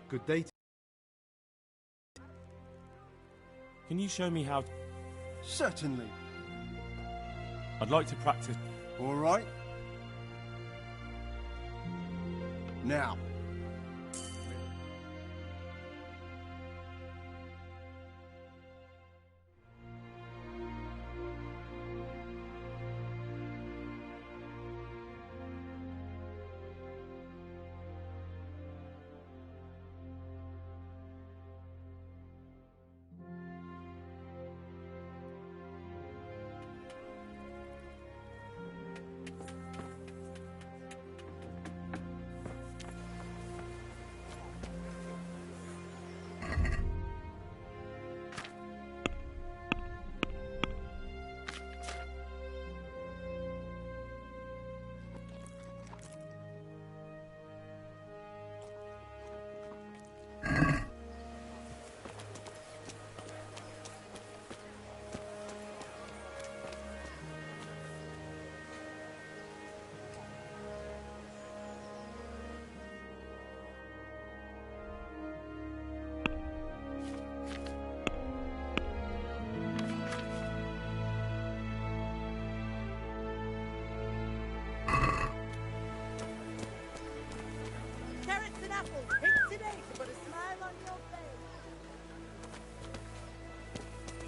Good day. Can you show me how? Certainly. I'd like to practice. All right. Now.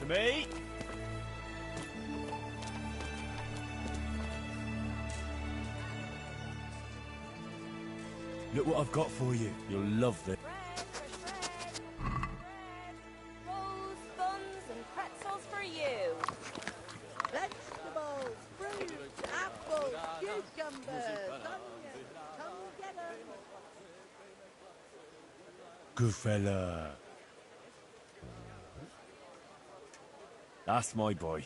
Me? Look what I've got for you. You'll love this. Bread. Rolls, buns, and pretzels for you. Vegetables, fruit, apples, cucumbers, onions. Come get 'em. Good fella. That's my boy.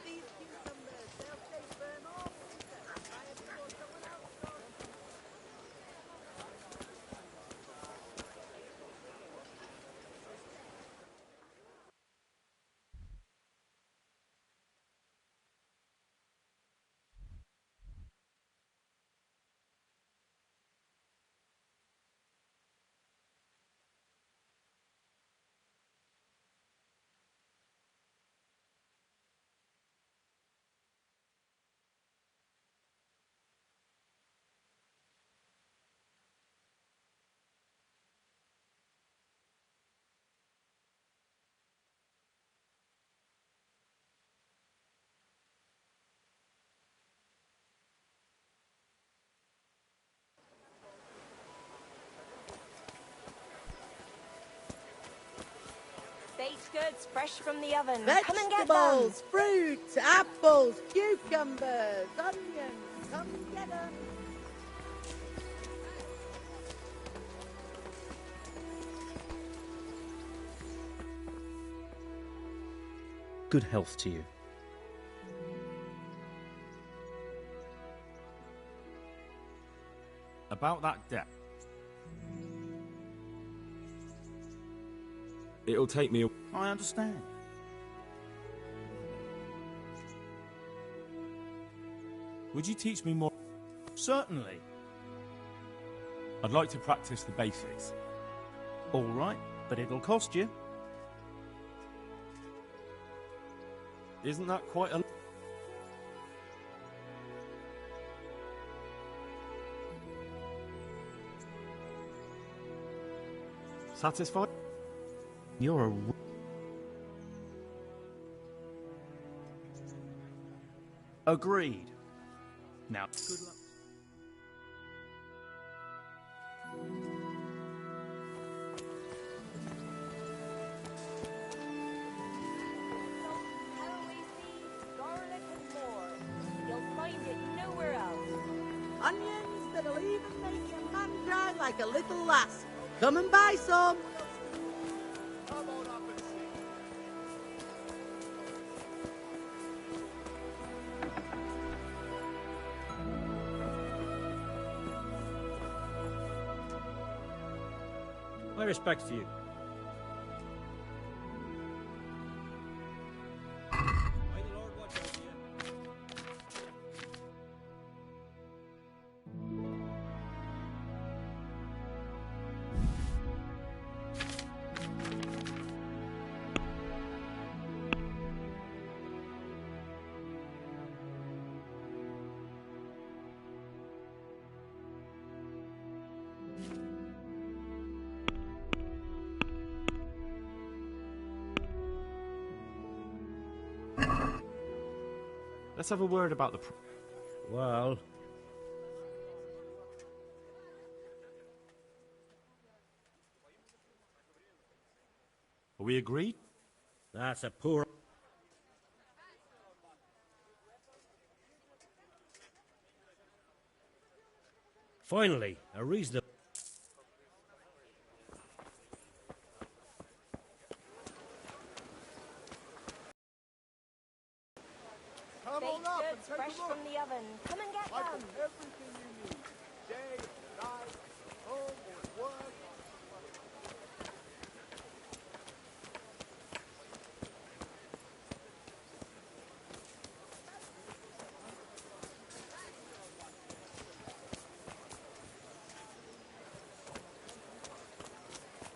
These cucumbers, they'll stay firm all winter. I have brought someone else from. Baked goods fresh from the oven. Come and get them. Vegetables, fruit, apples, cucumbers, onions. Come get 'em. Good health to you. About that debt. It'll take me. I understand. Would you teach me more? Certainly. I'd like to practice the basics. All right, but it'll cost you. Isn't that quite a... Satisfied? You're a... Agreed. Now, good luck. Caraway seeds, garlic, and more. You'll find it nowhere else. Onions that'll even make your man cry like a little lass. Come and buy some. My respects to you. May the Lord watch over you. Let's have a word about the... Well, Are we agreed? that's a poor... Finally, a reasonable... Come Baked on up and goods take fresh a look. from the oven. Come and get I've got them. everything you need. Day, night, home, or work.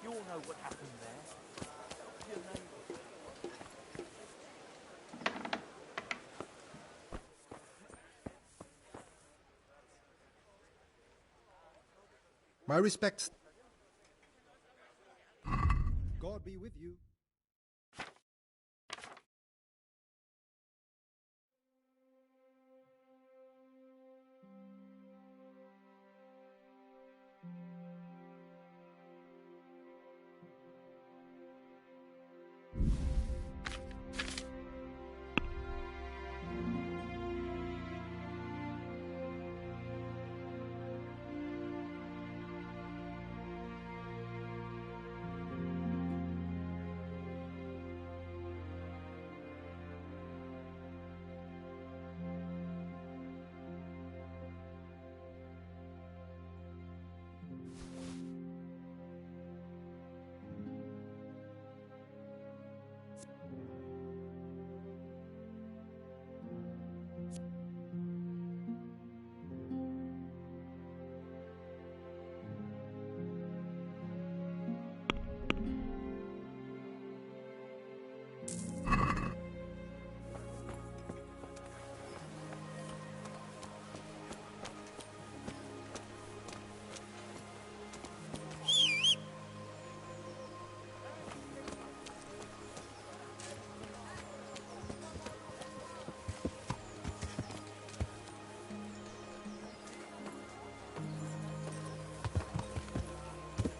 You all know what happened there. Your neighbour. My respects. God be with you.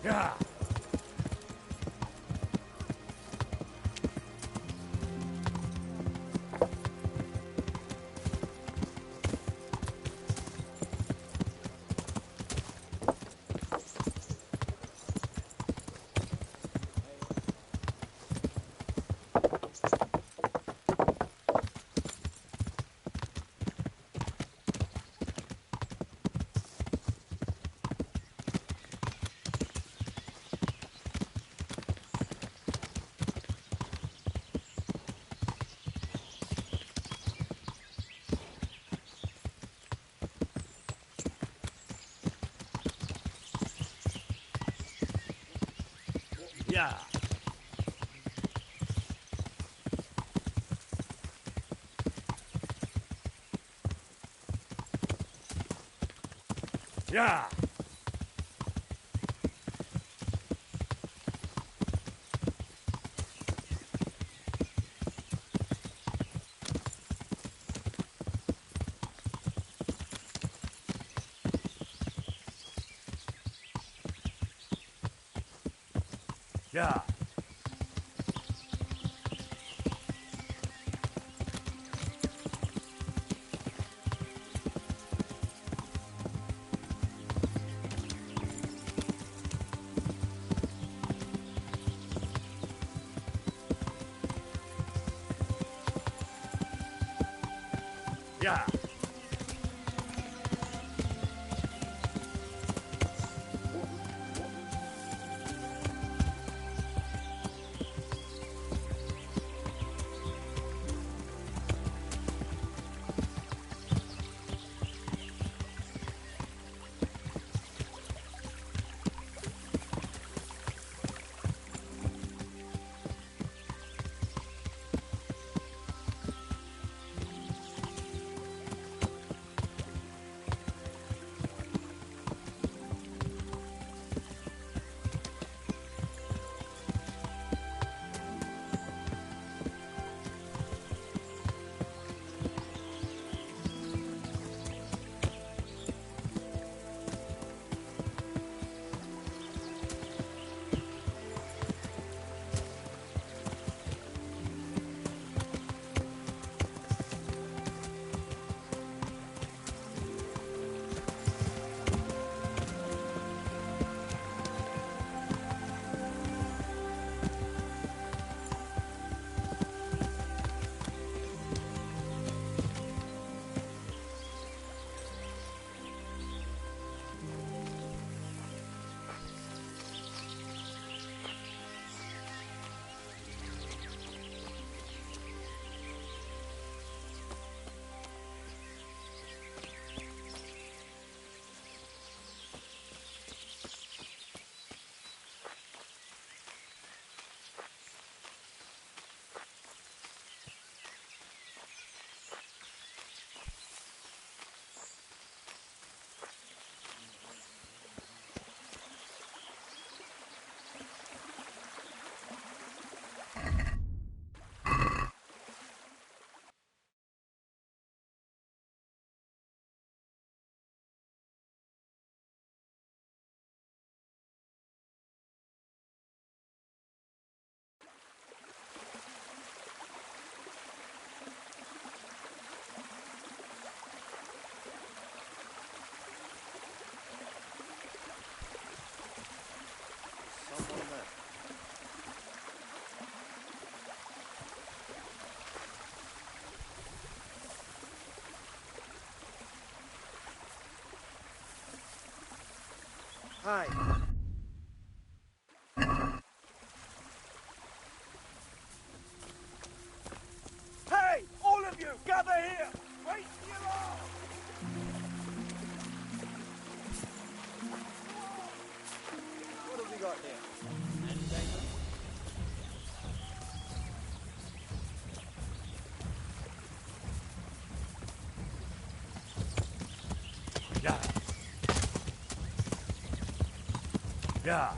Yeah. Yeah. Yeah. Yeah. Yeah. Hi. Hey! All of you! Gather here! Wait till you are! What have we got here? Yeah. Yeah.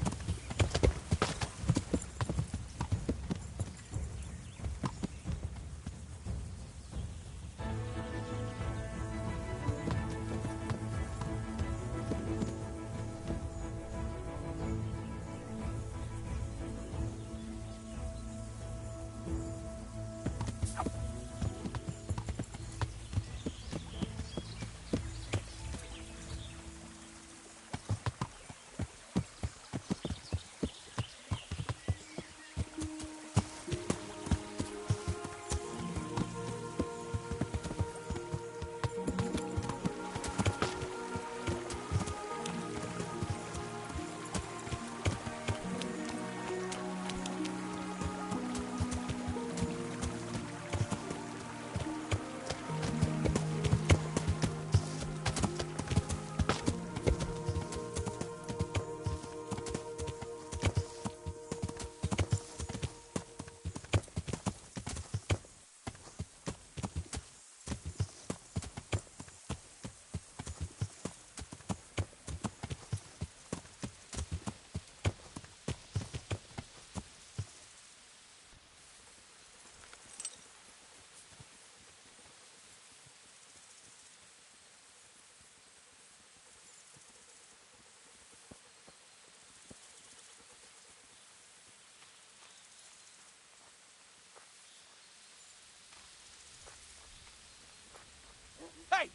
Hey!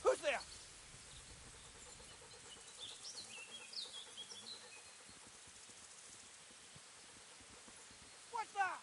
Who's there? What's that?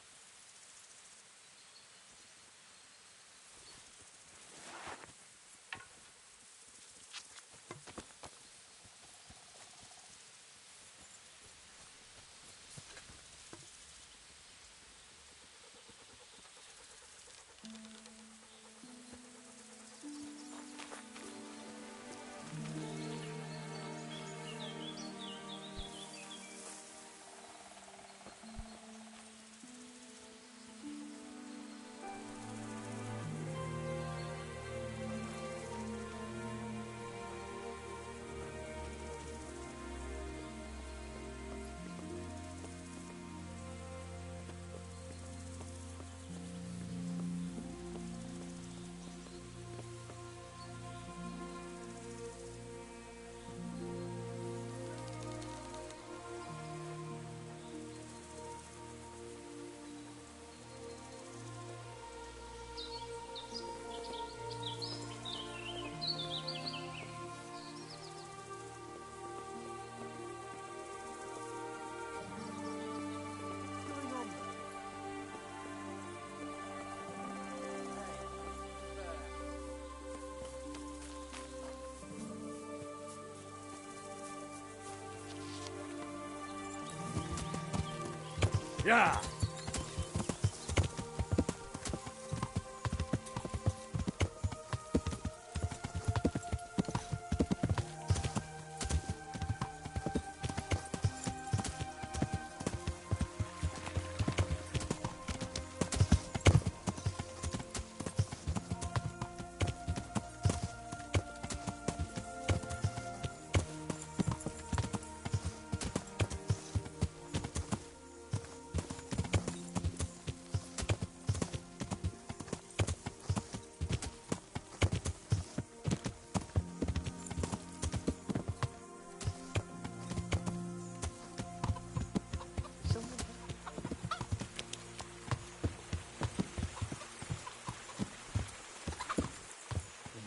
Yeah.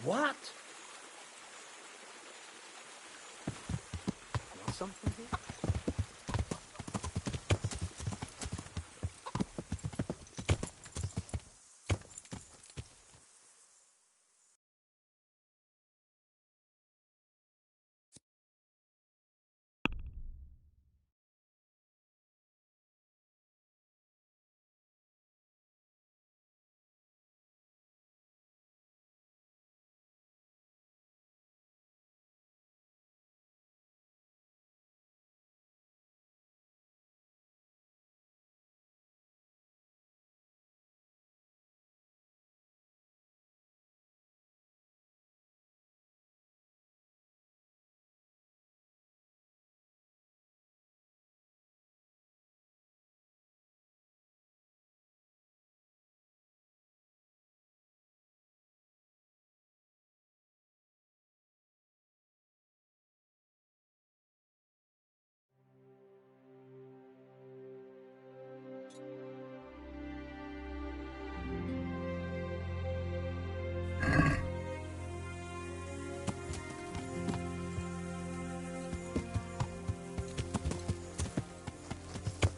What? Something here?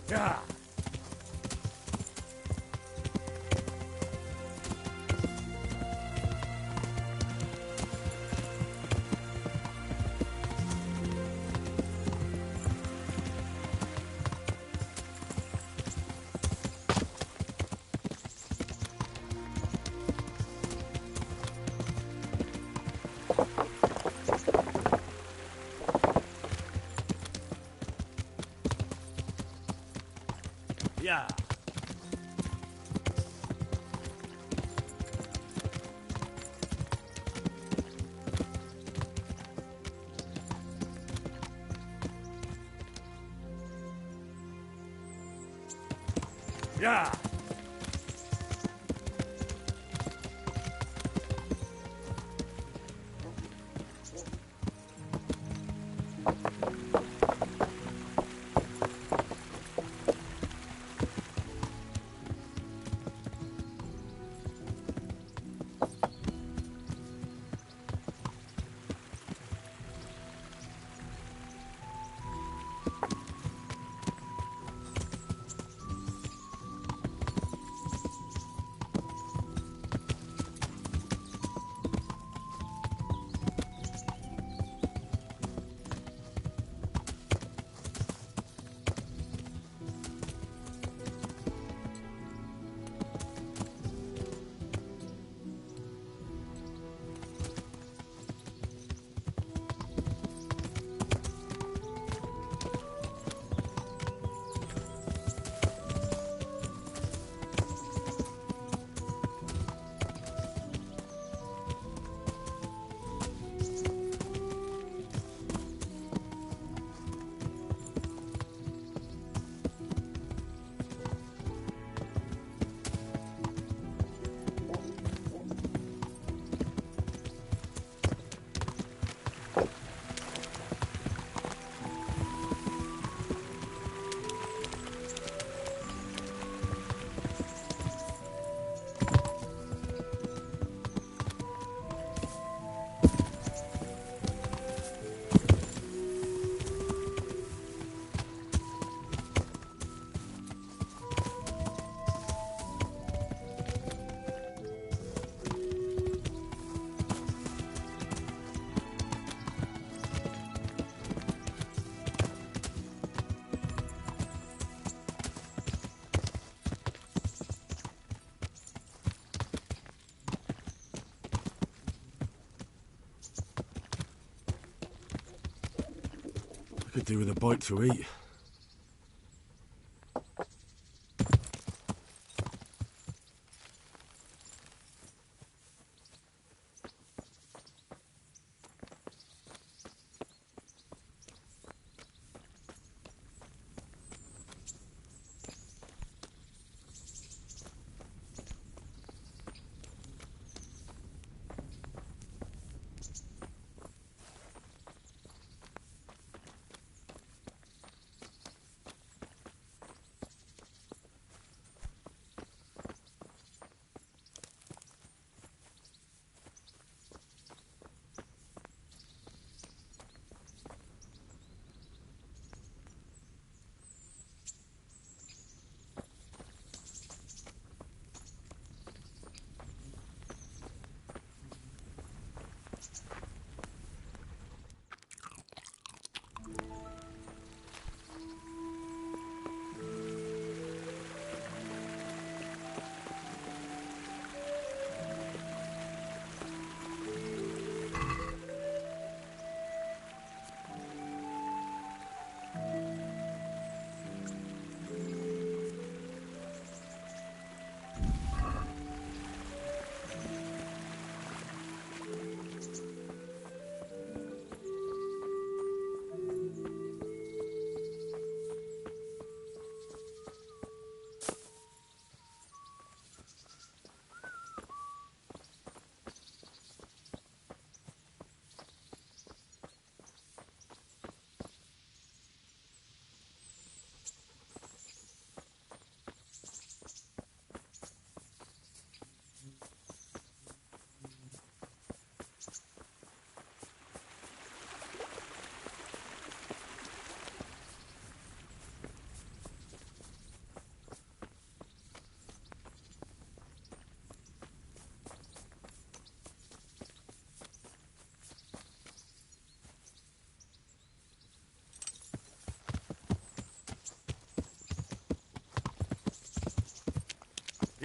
Yeah. Yeah. Yeah. Could do with a bite to eat.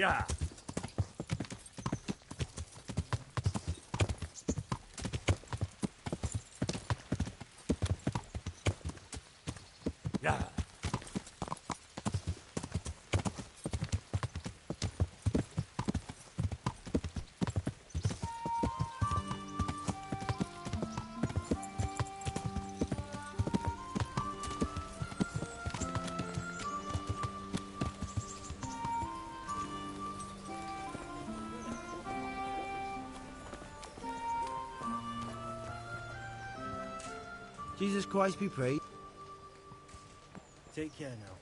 Yeah. Yeah. Jesus Christ be praised. Take care now.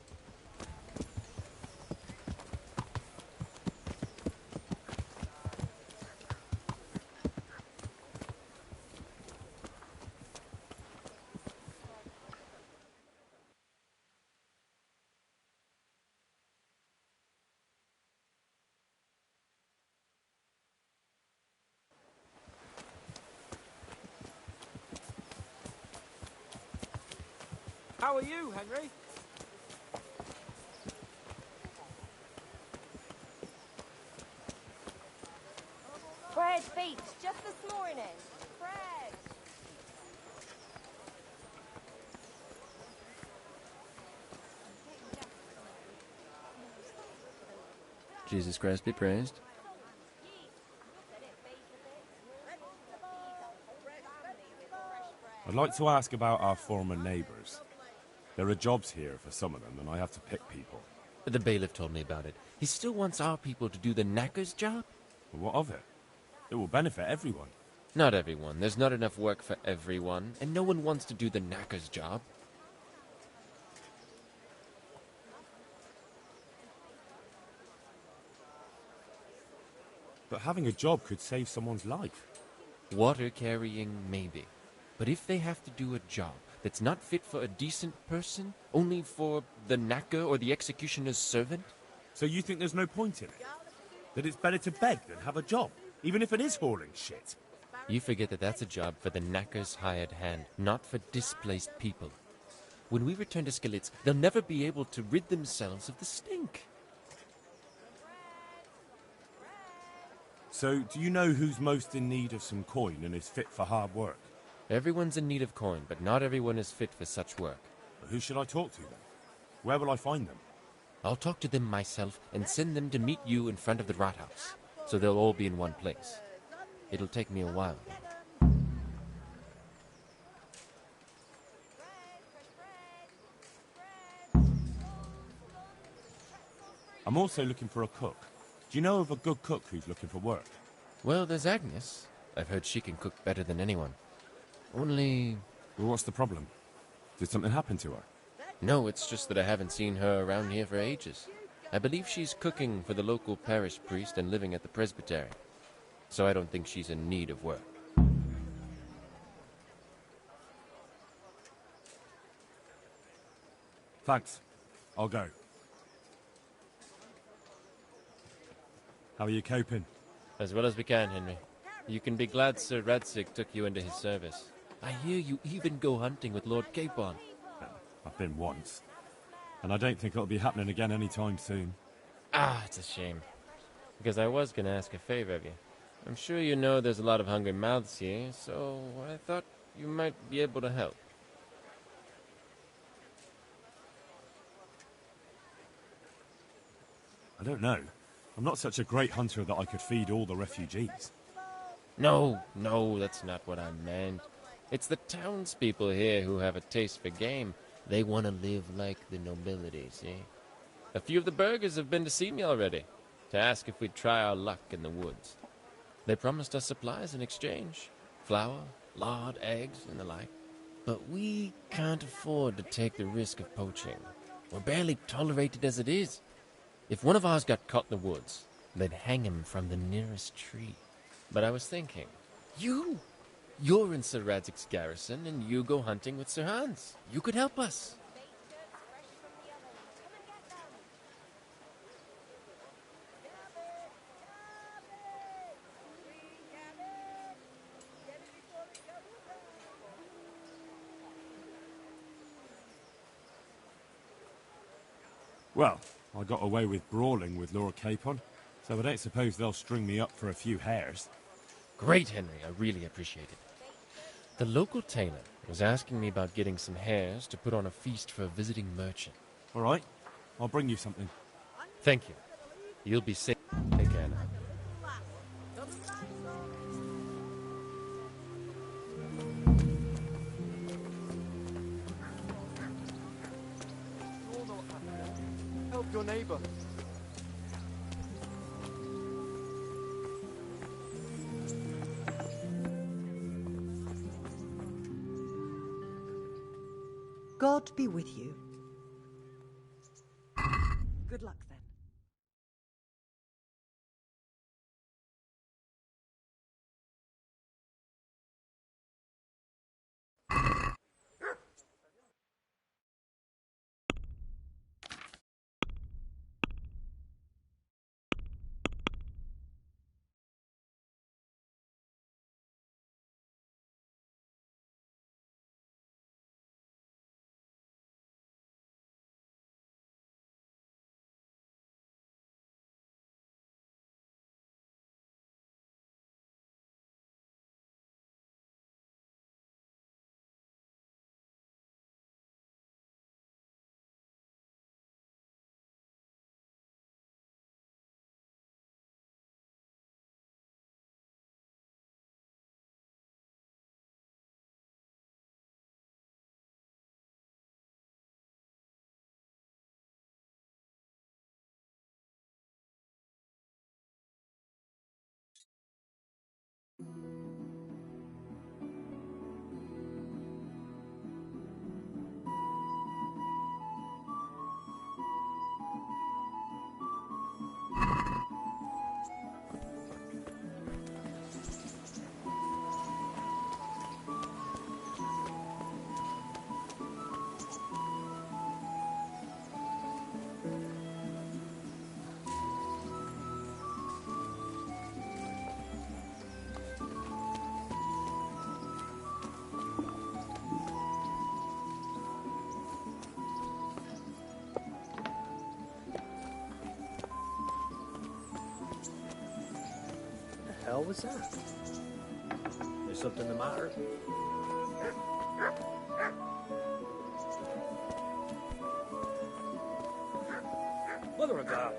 How are you, Henry? Fred beach just this morning. Fred! Jesus Christ be praised. I'd like to ask about our former neighbours. There are jobs here for some of them, and I have to pick people. The bailiff told me about it. He still wants our people to do the knacker's job? But what of it? It will benefit everyone. Not everyone. There's not enough work for everyone, and no one wants to do the knacker's job. But having a job could save someone's life. Water carrying, maybe. But if they have to do a job that's not fit for a decent person, only for the knacker or the executioner's servant? So you think there's no point in it? That it's better to beg than have a job, even if it is hauling shit? You forget that that's a job for the knacker's hired hand, not for displaced people. When we return to Skillets, they'll never be able to rid themselves of the stink. So, do you know who's most in need of some coin and is fit for hard work? Everyone's in need of coin, but not everyone is fit for such work. But who should I talk to then? Where will I find them? I'll talk to them myself and send them to meet you in front of the rat house, so they'll all be in one place. It'll take me a while, though. I'm also looking for a cook. Do you know of a good cook who's looking for work? Well, there's Agnes. I've heard she can cook better than anyone. Only... Well, what's the problem? Did something happen to her? No, it's just that I haven't seen her around here for ages. I believe she's cooking for the local parish priest and living at the presbytery. So I don't think she's in need of work. Thanks. I'll go. How are you coping? As well as we can, Henry. You can be glad Sir Radzig took you into his service. I hear you even go hunting with Lord Capon. I've been once. And I don't think it'll be happening again anytime soon. Ah, it's a shame. Because I was going to ask a favor of you. I'm sure you know there's a lot of hungry mouths here, so I thought you might be able to help. I don't know. I'm not such a great hunter that I could feed all the refugees. No, that's not what I meant. It's the townspeople here who have a taste for game. They want to live like the nobility, see? A few of the burghers have been to see me already, to ask if we'd try our luck in the woods. They promised us supplies in exchange. Flour, lard, eggs, and the like. But we can't afford to take the risk of poaching. We're barely tolerated as it is. If one of ours got caught in the woods, they'd hang him from the nearest tree. But I was thinking, you're in Sir Radzig's garrison, and you go hunting with Sir Hans. You could help us. Well, I got away with brawling with Lord Capon. So I don't suppose they'll string me up for a few hares. Great, Henry. I really appreciate it. The local tailor was asking me about getting some hares to put on a feast for a visiting merchant. All right, I'll bring you something. Thank you. You'll be safe. Take care now. Help your neighbor. God be with you. Good luck then. The hell was that? There's something the matter? Mother of God!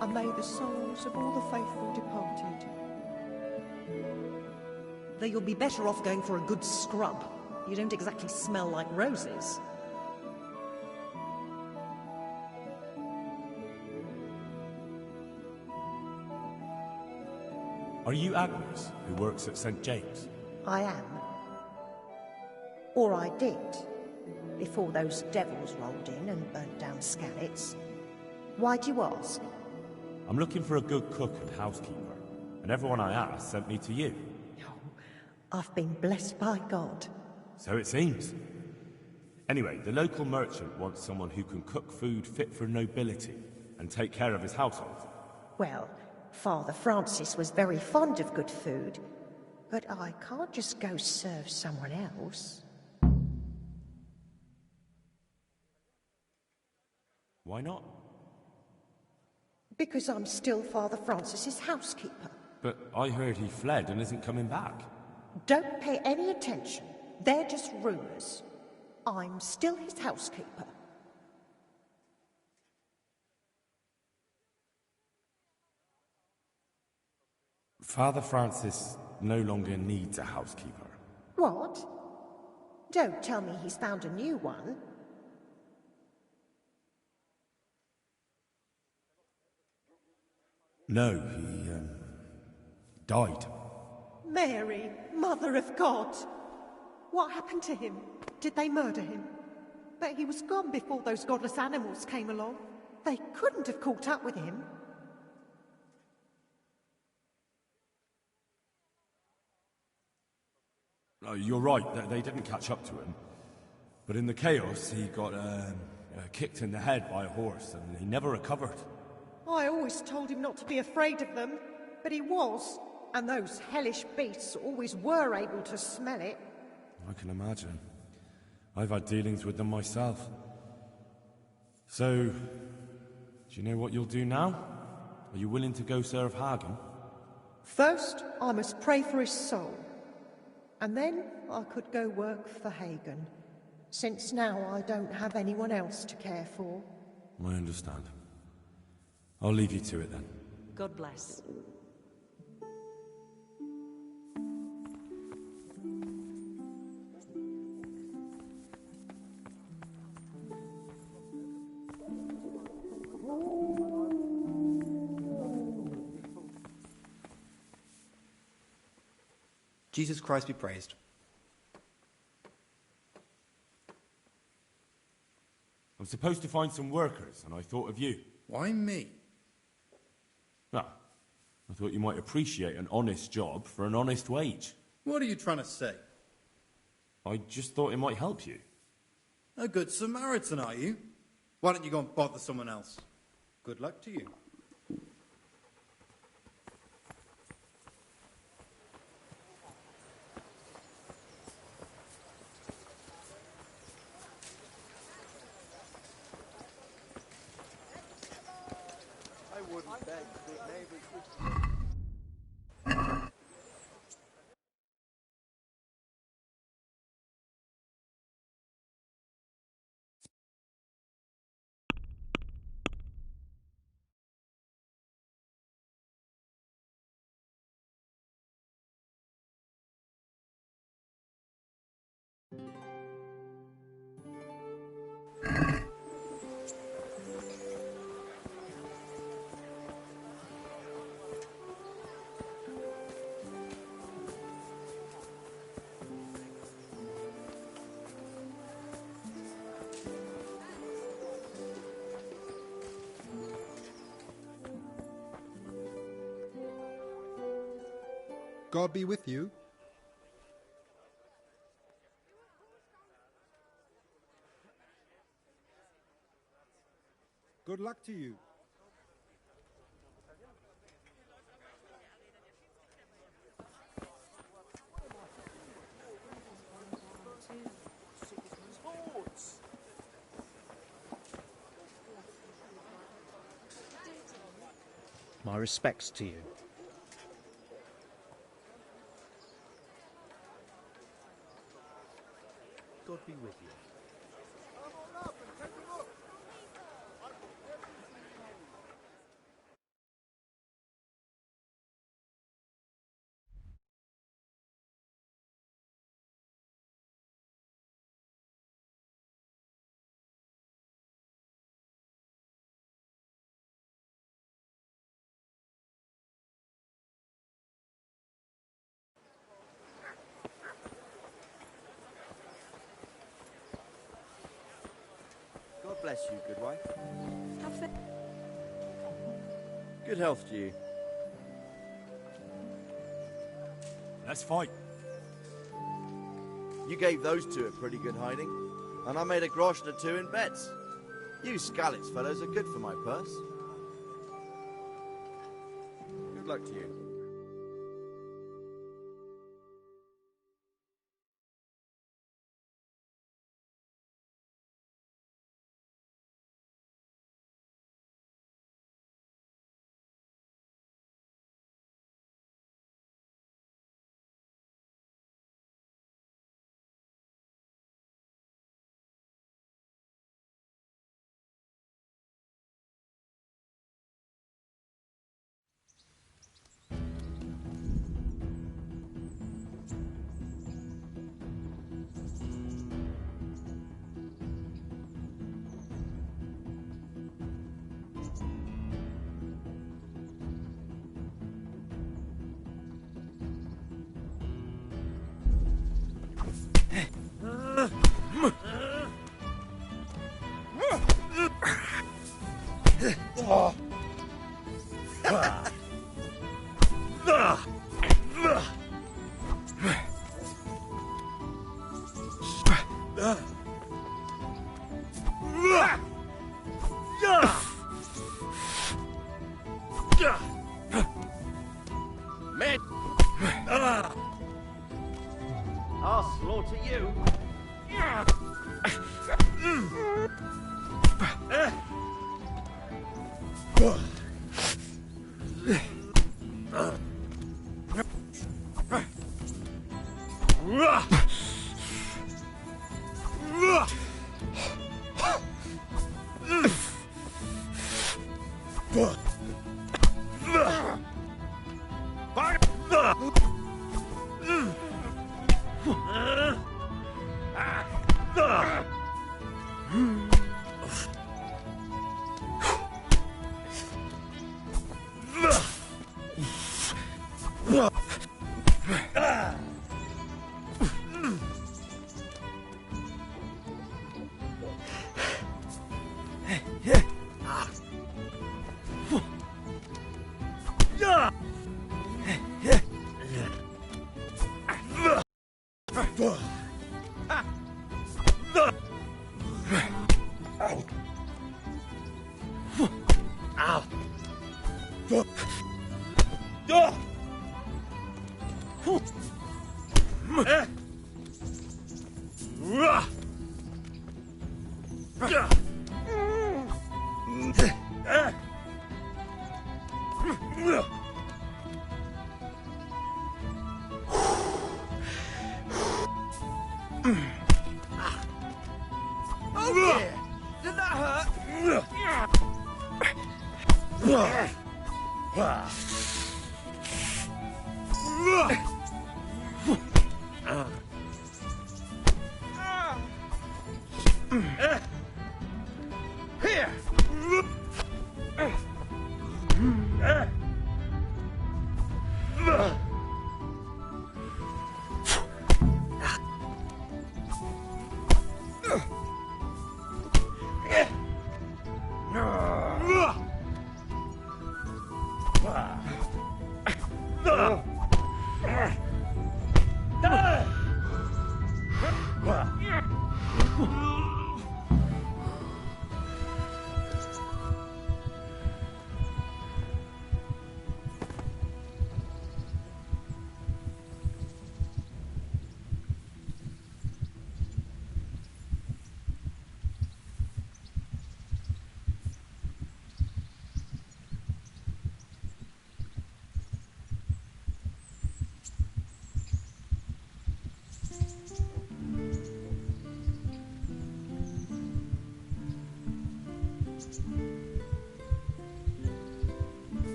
And may the souls of all the faithful departed. Though you'll be better off going for a good scrub. You don't exactly smell like roses. Are you Agnes, who works at St. James? I am. Or I did, before those devils rolled in and burnt down Scalets. Why'd you ask? I'm looking for a good cook and housekeeper, and everyone I asked sent me to you. I've been blessed by God. So it seems. Anyway, the local merchant wants someone who can cook food fit for nobility and take care of his household. Well, Father Francis was very fond of good food, but I can't just go serve someone else. Why not? Because I'm still Father Francis's housekeeper. But I heard he fled and isn't coming back. Don't pay any attention. They're just rumors. I'm still his housekeeper. Father Francis no longer needs a housekeeper. What? Don't tell me he's found a new one. No, he, died. Mary, Mother of God. What happened to him? Did they murder him? But he was gone before those godless animals came along. They couldn't have caught up with him. No, you're right, they didn't catch up to him. But in the chaos, he got kicked in the head by a horse, and he never recovered. I always told him not to be afraid of them, but he was. And those hellish beasts always were able to smell it. I can imagine. I've had dealings with them myself. So, do you know what you'll do now? Are you willing to go serve Hagen? First, I must pray for his soul. And then I could go work for Hagen, since now I don't have anyone else to care for. I understand. I'll leave you to it then. God bless. Jesus Christ be praised. I'm supposed to find some workers, and I thought of you. Why me? Well, I thought you might appreciate an honest job for an honest wage. What are you trying to say? I just thought it might help you. A good Samaritan, are you? Why don't you go and bother someone else? Good luck to you. I wouldn't beg good neighbors would... God be with you. Good luck to you. My respects to you. God be with you. God bless you, good wife. Good health to you. Let's fight. You gave those two a pretty good hiding, and I made a groschen or two in bets. You Scalitz fellows are good for my purse. Good luck to you. Men! I'll slaughter you. Oh dear! Did that hurt? Here!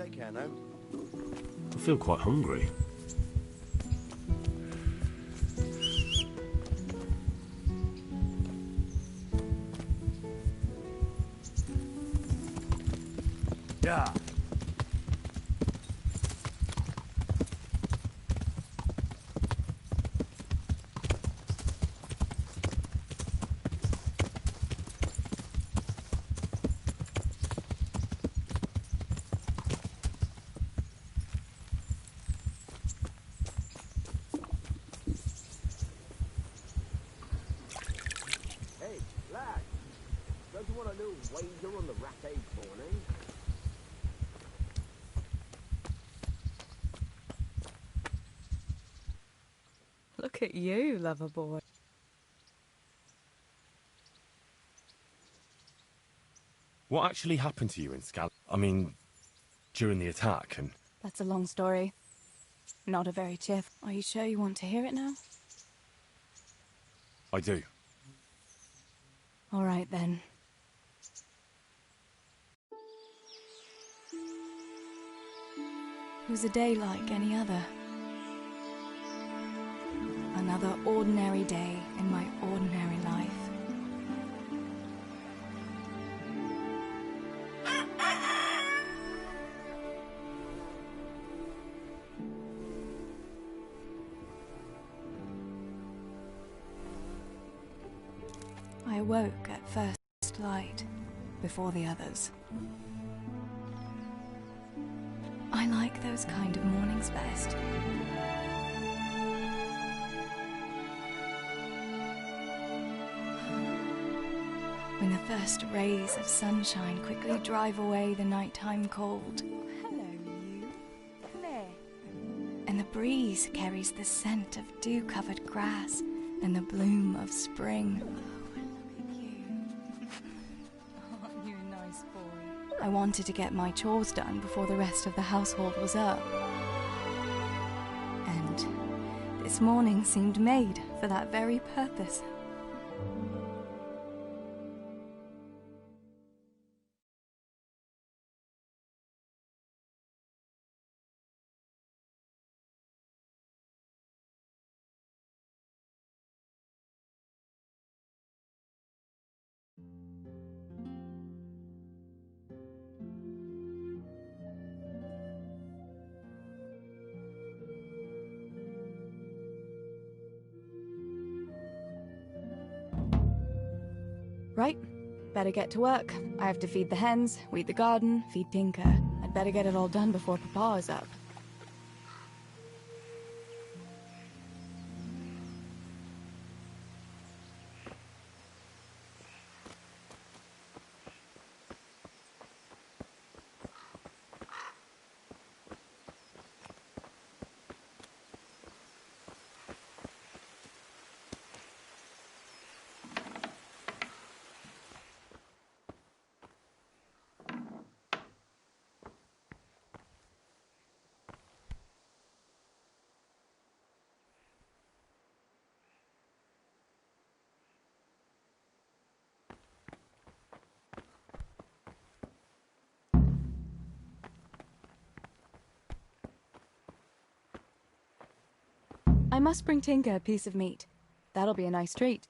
Take care now. I feel quite hungry. Yeah. back. Don't you want a little wager on the ratte corner? Look at you, lover boy. What actually happened to you in I mean, during the attack and... That's a long story. Not a very cheerful. Are you sure you want to hear it now? I do. All right, then. It was a day like any other. Another ordinary day in my ordinary life. I awoke at first light, before the others. I like those kind of mornings best. When the first rays of sunshine quickly drive away the nighttime cold. Hello, you. Come here. And the breeze carries the scent of dew-covered grass and the bloom of spring. Aren't you a nice boy? I wanted to get my chores done before the rest of the household was up. And this morning seemed made for that very purpose. Right, better get to work. I have to feed the hens, weed the garden, feed Tinker. I'd better get it all done before Papa is up. I must bring Tinker a piece of meat. That'll be a nice treat.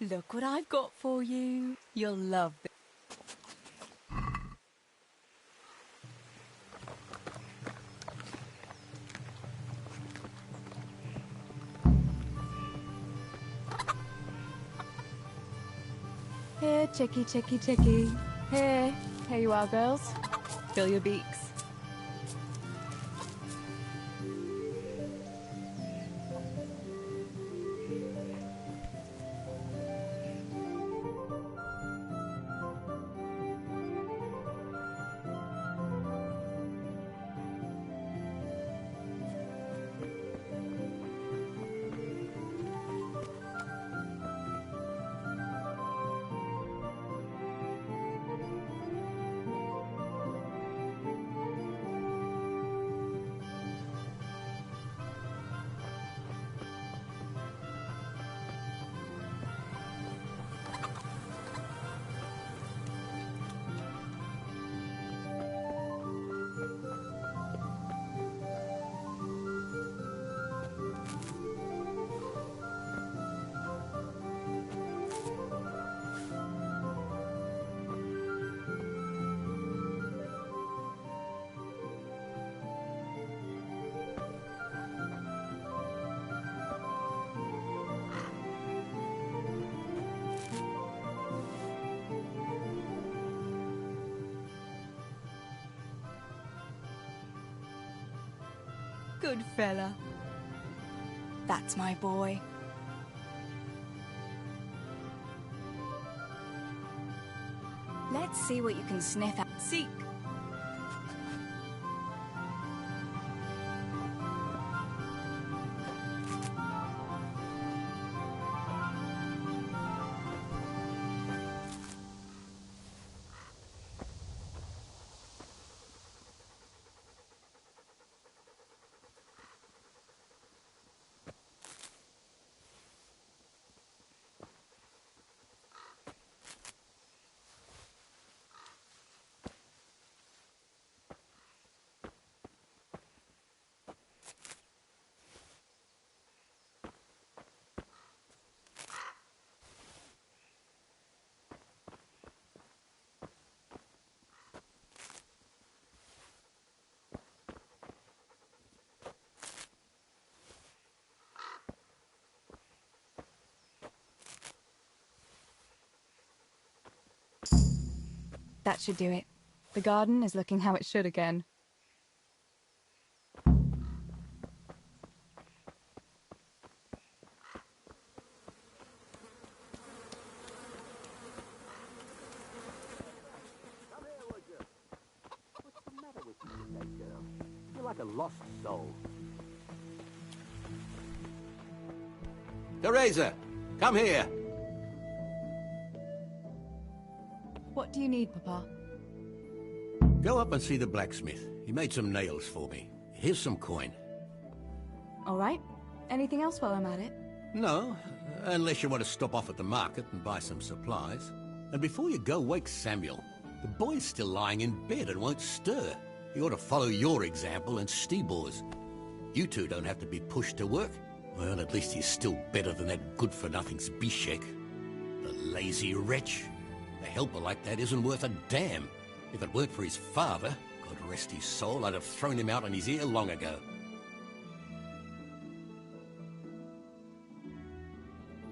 Look what I've got for you. You'll love this. Here, chickie, chickie, chickie. Here you are, girls. Fill your beaks. Good fella. That's my boy. Let's see what you can sniff at. Seek. That should do it. The garden is looking how it should again. What's the matter with you today, girl? You're like a lost soul. Teresa, come here. What do you need, Papa? Go up and see the blacksmith. He made some nails for me. Here's some coin. All right. Anything else while I'm at it? No, unless you want to stop off at the market and buy some supplies. And before you go, wake Samuel. The boy's still lying in bed and won't stir. He ought to follow your example and Stebor's. You two don't have to be pushed to work. Well, at least he's still better than that good-for-nothing Zbyszek. The lazy wretch. A helper like that isn't worth a damn. If it weren't for his father, God rest his soul, I'd have thrown him out on his ear long ago.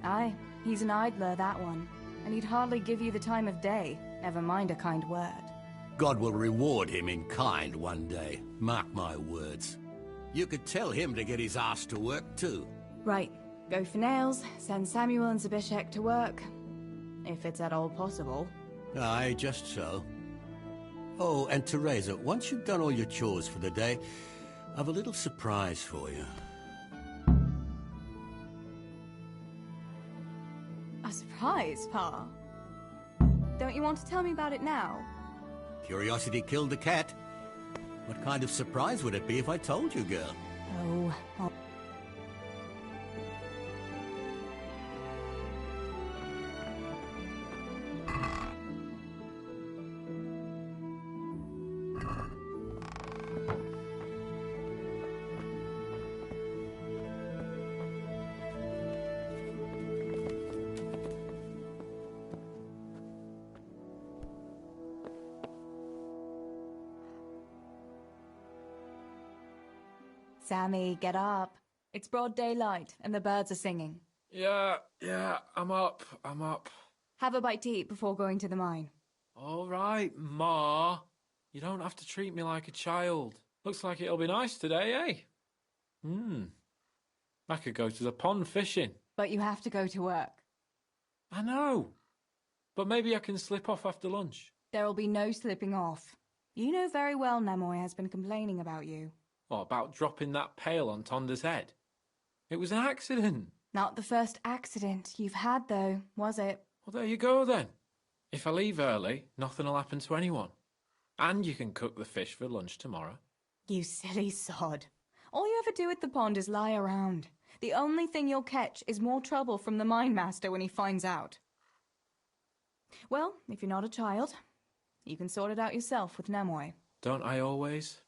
Aye, he's an idler, that one. And he'd hardly give you the time of day, never mind a kind word. God will reward him in kind one day. Mark my words. You could tell him to get his ass to work, too. Right. Go for nails, send Samuel and Zbyszek to work. If it's at all possible. Aye, just so. Oh, and Teresa, once you've done all your chores for the day, I've a little surprise for you. A surprise, Pa? Don't you want to tell me about it now? Curiosity killed the cat. What kind of surprise would it be if I told you, girl? Oh, well. Sammy, get up. It's broad daylight, and the birds are singing. Yeah, I'm up. Have a bite to eat before going to the mine. All right, Ma. You don't have to treat me like a child. Looks like it'll be nice today, eh? I could go to the pond fishing. But you have to go to work. I know. But maybe I can slip off after lunch. There'll be no slipping off. You know very well Nemoy has been complaining about you. What, about dropping that pail on Tonda's head? It was an accident. Not the first accident you've had, though, was it? Well, there you go, then. If I leave early, nothing'll happen to anyone. And you can cook the fish for lunch tomorrow. You silly sod. All you ever do at the pond is lie around. The only thing you'll catch is more trouble from the mine master when he finds out. Well, if you're not a child, you can sort it out yourself with Nemoy. Don't I always?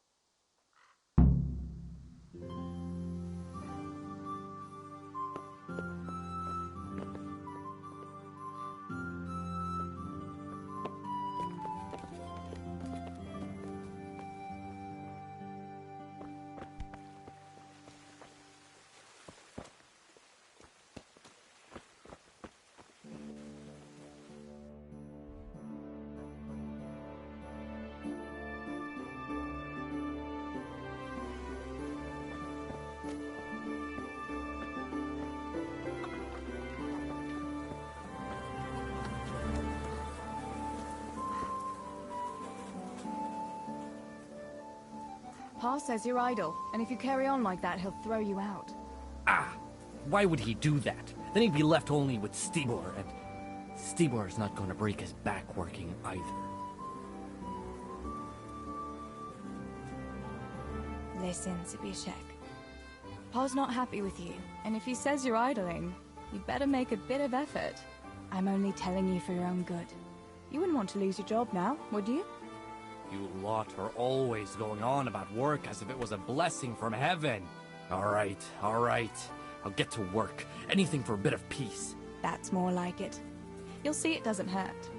Pa says you're idle, and if you carry on like that, he'll throw you out. Ah! Why would he do that? Then he'd be left only with Stibor, and Stibor's not going to break his back working either. Listen, Zbyszek. Pa's not happy with you, and if he says you're idling, you'd better make a bit of effort. I'm only telling you for your own good. You wouldn't want to lose your job now, would you? You lot are always going on about work as if it was a blessing from heaven. All right. I'll get to work. Anything for a bit of peace. That's more like it. You'll see it doesn't hurt.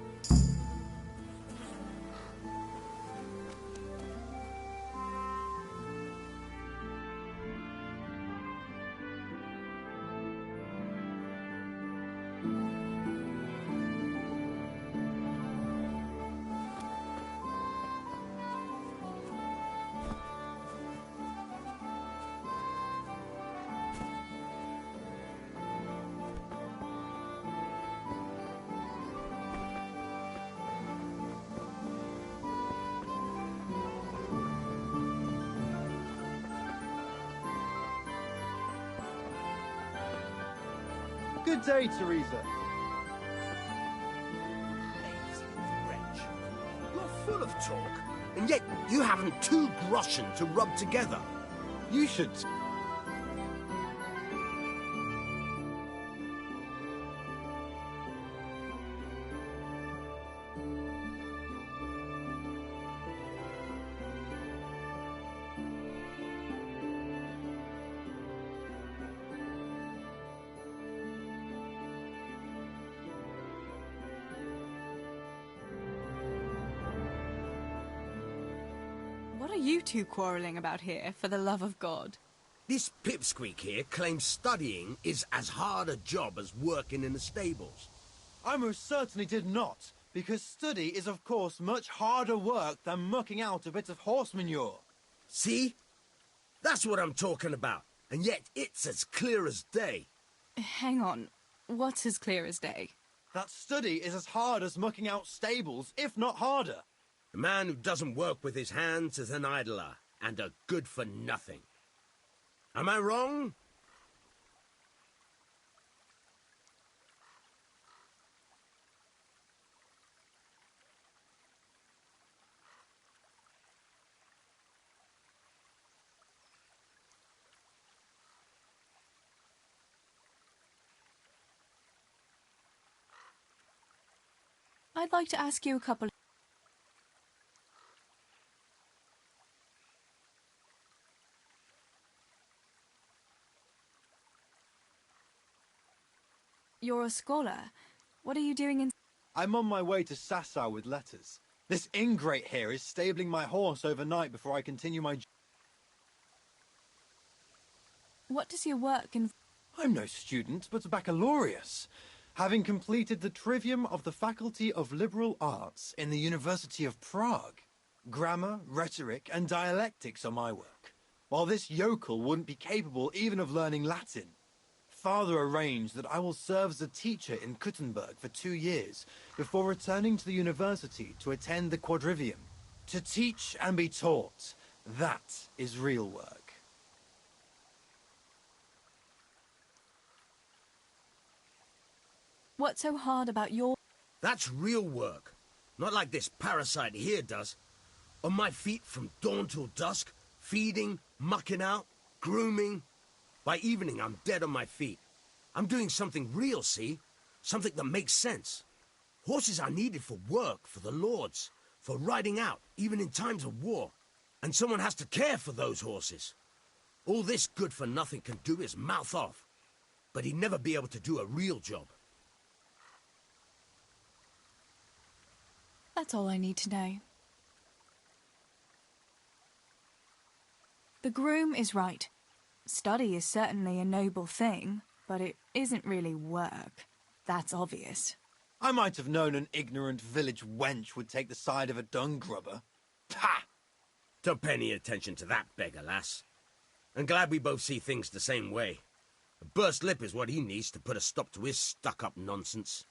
Good day, Teresa. You're full of talk, and yet you haven't 2 groschen to rub together. You should... What are you two quarrelling about here, for the love of God? This pipsqueak here claims studying is as hard a job as working in the stables. I most certainly did not, because study is of course much harder work than mucking out a bit of horse manure. See? That's what I'm talking about, and yet it's as clear as day. Hang on, what's as clear as day? That study is as hard as mucking out stables, if not harder. A man who doesn't work with his hands is an idler, and a good for nothing. Am I wrong? I'd like to ask you a couple... You're a scholar. What are you doing in... I'm on my way to Sasau with letters. This ingrate here is stabling my horse overnight before I continue my... What does your work involve? I'm no student, but a baccalaureus, having completed the trivium of the Faculty of Liberal Arts in the University of Prague. Grammar, rhetoric, and dialectics are my work, while this yokel wouldn't be capable even of learning Latin. Father arranged that I will serve as a teacher in Kuttenberg for 2 years before returning to the university to attend the quadrivium. To teach and be taught, that is real work. What's so hard about your... That's real work. Not like this parasite here does. On my feet from dawn till dusk, feeding, mucking out, grooming. By evening, I'm dead on my feet. I'm doing something real, see? Something that makes sense. Horses are needed for work, for the lords, for riding out, even in times of war. And someone has to care for those horses. All this good-for-nothing can do is mouth off. But he'd never be able to do a real job. That's all I need to know. The groom is right. Study is certainly a noble thing, but it isn't really work. That's obvious. I might have known an ignorant village wench would take the side of a dung grubber. Ha! Don't pay any attention to that beggar, lass. I'm glad we both see things the same way. A burst lip is what he needs to put a stop to his stuck-up nonsense.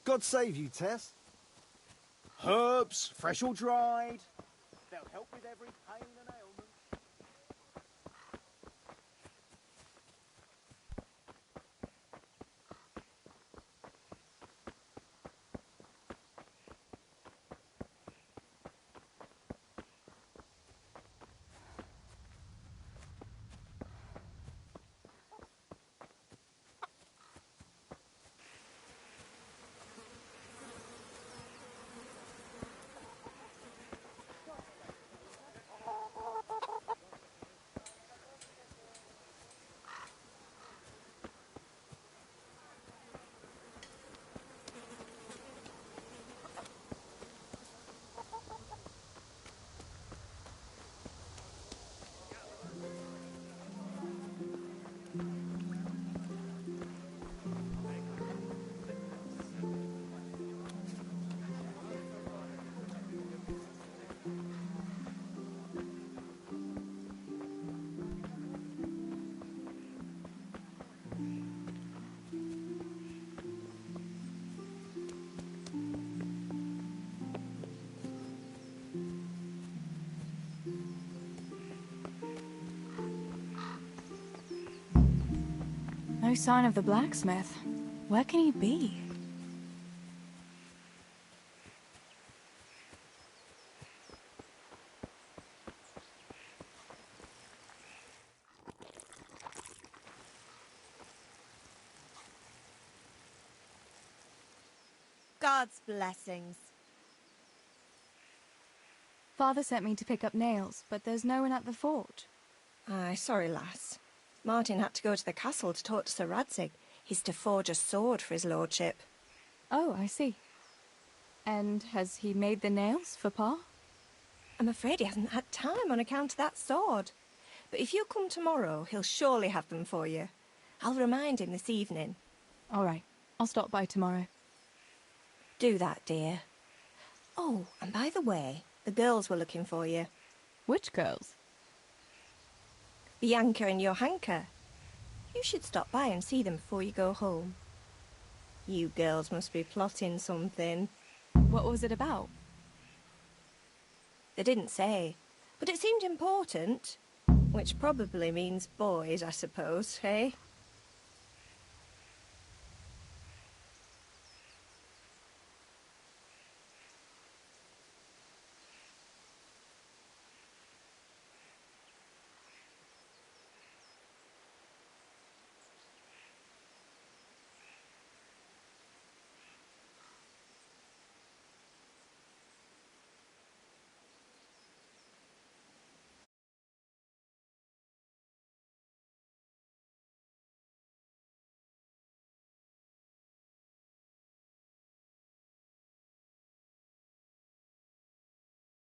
God save you, Tess. Herbs, fresh or dried. They'll help with every pain and ailment. No sign of the blacksmith. Where can he be? God's blessings. Father sent me to pick up nails, but there's no one at the fort. Aye, sorry, lass. Martin had to go to the castle to talk to Sir Radzig. He's to forge a sword for his lordship. Oh, I see. And has he made the nails for Pa? I'm afraid he hasn't had time on account of that sword. But if you come tomorrow, he'll surely have them for you. I'll remind him this evening. All right. I'll stop by tomorrow. Do that, dear. Oh, and by the way, the girls were looking for you. Which girls? Bianca and Johanka. You should stop by and see them before you go home. You girls must be plotting something. What was it about? They didn't say, but it seemed important. Which probably means boys, I suppose, eh?